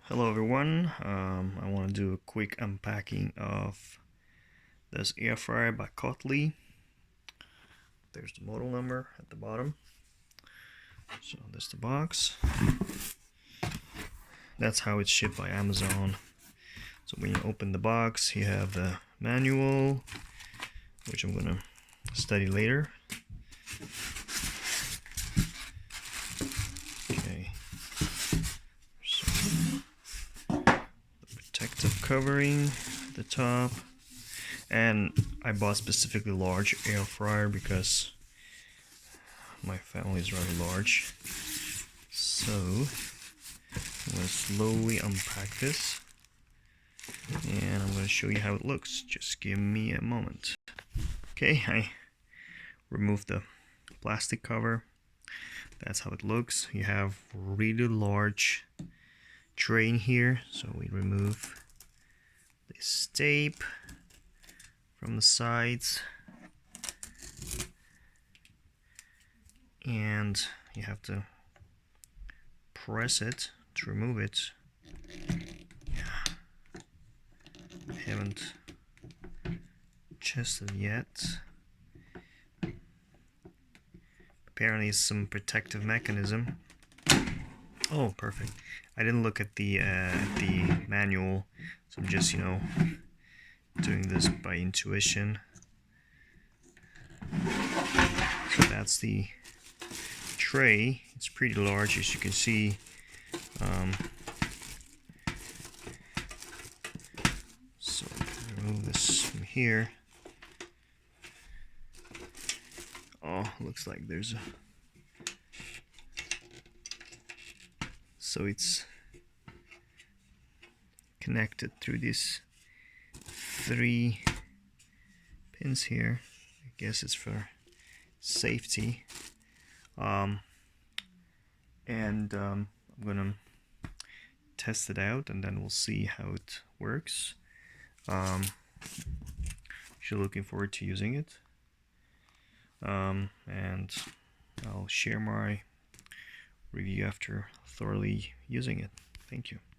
Hello everyone, I want to do a quick unpacking of this air fryer by KOTLIE. There's the model number at the bottom. So there's the box. That's how it's shipped by Amazon. So when you open the box, you have the manual, which I'm going to study later. Okay. So protective covering at the top, and I bought specifically large air fryer because my family is rather large. So I'm going to slowly unpack this and I'm going to show you how it looks. Just give me a moment. Okay, I removed the plastic cover. That's how it looks. You have really large tray in here, so we remove this tape from the sides, and you have to press it to remove it. I haven't tested yet. Apparently it's some protective mechanism. Oh, perfect. I didn't look at the manual, so I'm just, doing this by intuition. So that's the tray. It's pretty large, as you can see. So remove this from here. Oh, looks like there's a... So it's connected through these 3 pins here. I guess it's for safety. I'm gonna test it out and then we'll see how it works. Actually looking forward to using it. And I'll share my review after thoroughly using it. Thank you.